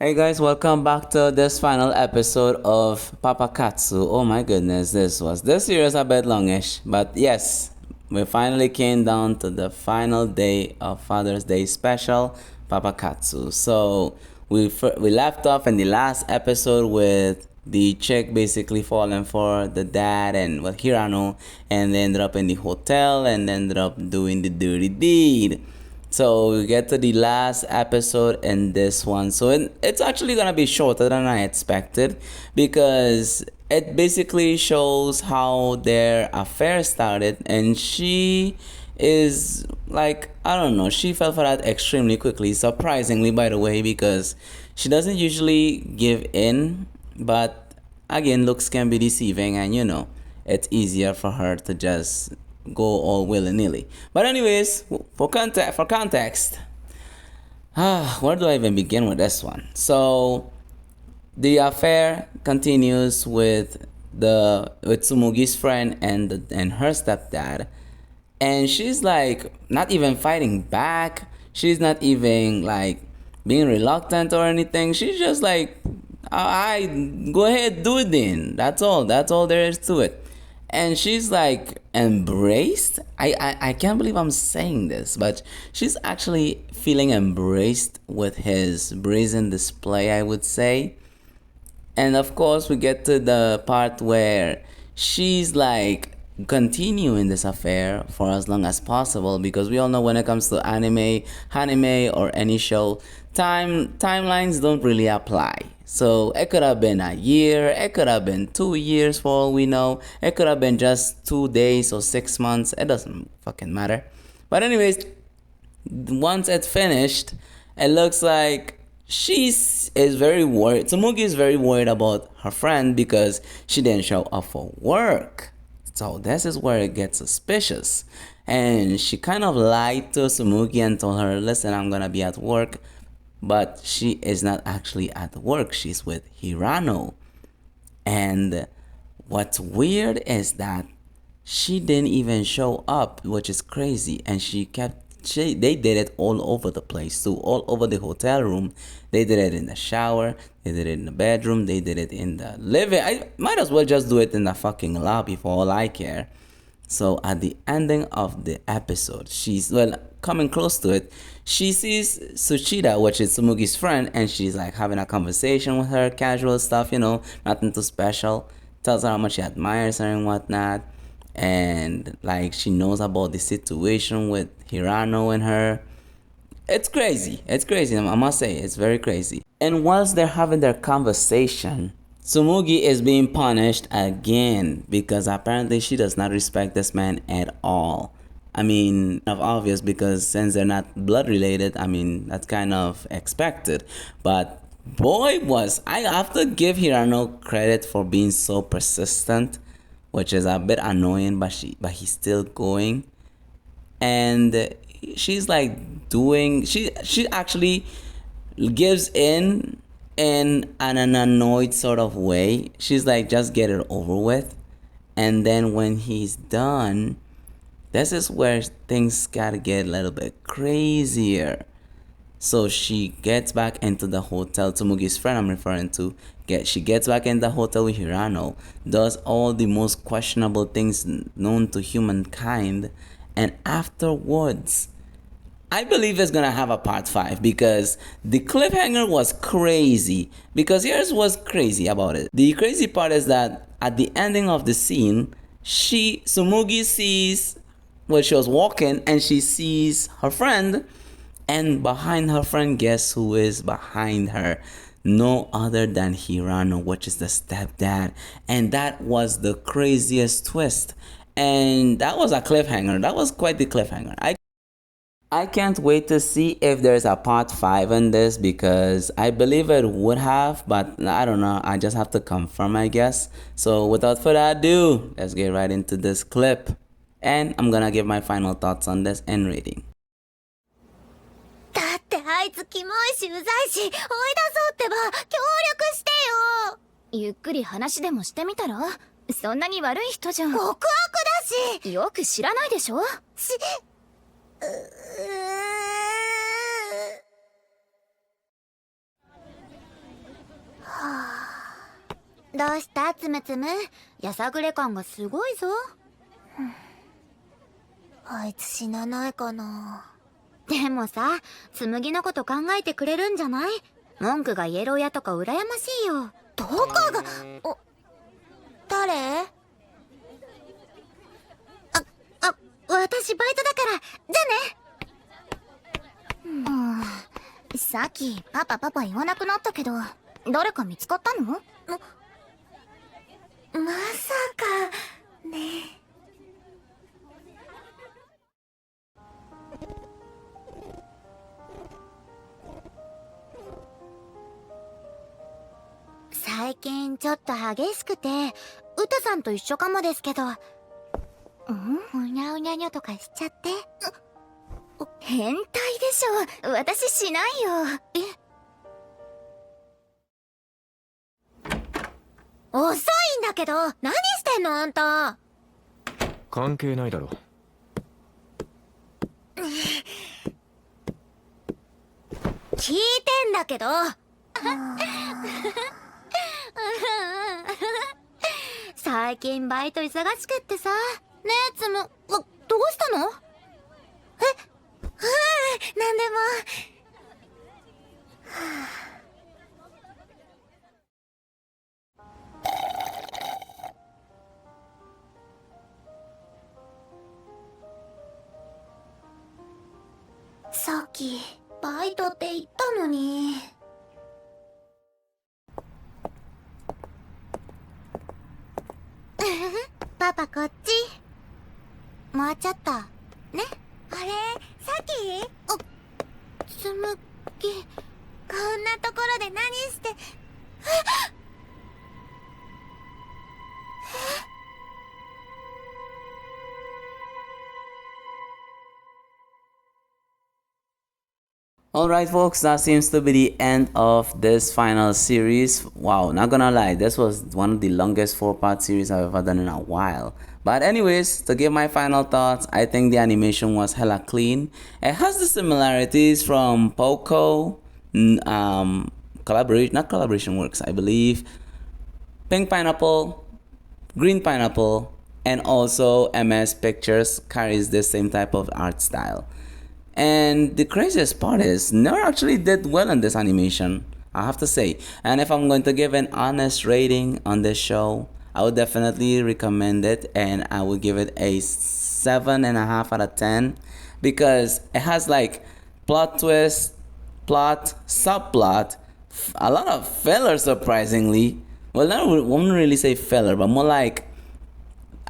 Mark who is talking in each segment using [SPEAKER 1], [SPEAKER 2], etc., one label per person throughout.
[SPEAKER 1] Hey guys, welcome back to this final episode of Papa Katsu. Oh my goodness, this year is a bit longish, but yes, we finally came down to the final day of Father's Day special, Papa Katsu. So we left off in the last episode with the chick basically falling for the dad and Hirano, and they ended up in the hotel and ended up doing the dirty deed. So we get to the last episode in this one. So it's actually gonna be shorter than I expected because it basically shows how their affair started, and she is like, I don't know, she fell for that extremely quickly, surprisingly, by the way, because she doesn't usually give in, but again, looks can be deceiving, and it's easier for her to just go all willy-nilly. But anyways, for context, where do I even begin with this one? So the affair continues with Tsumugi's friend and her stepdad, and she's like not even fighting back. She's not even like being reluctant or anything. She's just like, I go ahead, do it then. That's all there is to it. And she's like embraced. I can't believe I'm saying this, but she's actually feeling embraced with his brazen display, I would say. And of course, we get to the part where she's like continuing this affair for as long as possible, because we all know when it comes to anime or any show, timelines don't really apply. So it could have been a year, it could have been 2 years for all we know, it could have been just 2 days or 6 months, it doesn't fucking matter. But anyways, once it's finished, it looks like is very worried. Tsumugi is very worried about her friend because she didn't show up for work. So this is where it gets suspicious. And she kind of lied to Tsumugi and told her, listen, I'm gonna be at work. But she is not actually at work. She's with Hirano. And what's weird is that she didn't even show up, which is crazy. And they did it all over the place too, all over the hotel room. They did it in the shower, they did it in the bedroom, they did it in the living. I might as well just do it in the fucking lobby for all I care. So at the ending of the episode, she's coming close to it. She sees Tsuchida, which is Tsumugi's friend, and she's like having a conversation with her, casual stuff, nothing too special. Tells her how much she admires her and whatnot, and like she knows about the situation with Hirano and her. It's crazy. It's crazy. I must say, it's very crazy. And whilst they're having their conversation, Tsumugi is being punished again because apparently she does not respect this man at all. I mean, obvious because since they're not blood related, I mean, that's kind of expected. But boy, I have to give Hirano credit for being so persistent, which is a bit annoying, but he's still going. And she's like she actually gives in an annoyed sort of way. She's like, just get it over with. And then when he's done, this is where things gotta get a little bit crazier. So she gets back into the hotel. Tsumugi's friend I'm referring to. She gets back in the hotel with Hirano, does all the most questionable things known to humankind, and afterwards, I believe it's gonna have a part 5 because the cliffhanger was crazy. Because here's what's crazy about it. The crazy part is that at the ending of the scene, Tsumugi sees, she was walking and she sees her friend, and behind her friend, guess who is behind her? No other than Hirano, which is the stepdad. And that was the craziest twist. And that was a cliffhanger. That was quite the cliffhanger. I can't wait to see if there's a part 5 in this because I believe it would have, but I don't know. I just have to confirm, I guess. So without further ado, let's get right into this clip. And I'm gonna give my final thoughts on this and rating.
[SPEAKER 2] だってあいつキモいしうざいし追い出そうってば協力してよ。ゆっくり話でもしてみたら？そんなに悪い人じゃん。極悪だし。よく知らないでしょ。どうしたつむつむ、やさぐれ感がすごいぞ。あいつ死なないかな。でもさ、紬のこと考えてくれるんじゃない？文句がイエロー屋とか羨ましいよ。どこが、誰？私バイトだから、じゃね。さっきパパ言わなくなったけど、誰か見つかったの？まさかね。最近ちょっと激しくて、ウタさんと一緒かもですけど、うにゃうにゃにゃとかしちゃって。変態でしょ。私しないよ。遅いんだけど、何してんのあんた。
[SPEAKER 3] 関係ないだろ。
[SPEAKER 2] 聞いてんだけど。最近バイト忙しくってさ。ねえつむ、どうしたの？なんでも。さっきバイトって言ったのに。パパこっち。もうちょっとね。あれさっきつむぎ、こんなところで何して。
[SPEAKER 1] Alright folks, that seems to be the end of this final series. Wow, not gonna lie, this was one of the longest 4-part series I've ever done in a while. But anyways, to give my final thoughts, I think the animation was hella clean. It has the similarities from Poco, not collaboration works, I believe, Pink Pineapple, Green Pineapple, and also MS Pictures carries the same type of art style. And the craziest part is, Nero actually did well in this animation, I have to say. And if I'm going to give an honest rating on this show, I would definitely recommend it, and I would give it a 7.5 out of 10, because it has like plot twist, plot, subplot, a lot of filler surprisingly. Well, I wouldn't really say filler, but more like,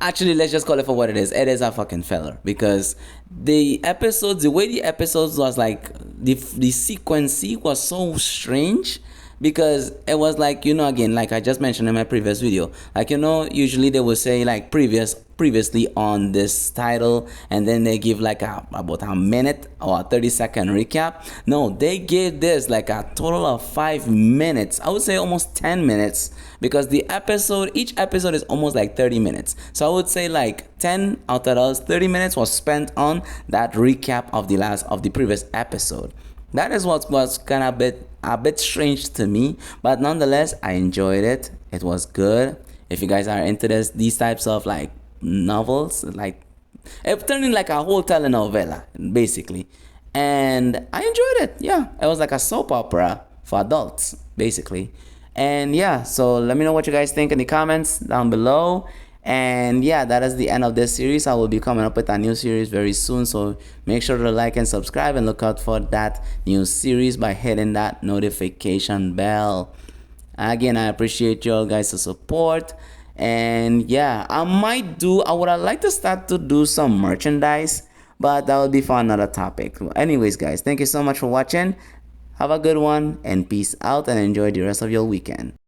[SPEAKER 1] actually, let's just call it for what it is. It is a fucking filler, because the way the episodes was like, the sequencing was so strange, because it was like, again, like I just mentioned in my previous video, like, usually they would say like previously on this title, and then they give like about a minute or a 30-second recap. No, they gave this like a total of 5 minutes. I would say almost 10 minutes, because each episode is almost like 30 minutes. So I would say like 10 out of those 30 minutes was spent on that recap of the previous episode. That is what was kind of a bit strange to me, but nonetheless, I enjoyed it. It was good. If you guys are into these types of like novels, like it turned in like a whole telenovela basically, and I enjoyed it. Yeah, it was like a soap opera for adults basically. And yeah, so let me know what you guys think in the comments down below. And yeah, that is the end of this series. I will be coming up with a new series very soon, so make sure to like and subscribe, and look out for that new series by hitting that notification bell. Again, I appreciate you all guys' support. And yeah, I would like to start to do some merchandise, but that will be for another topic. Anyways guys, thank you so much for watching. Have a good one, and peace out, and enjoy the rest of your weekend.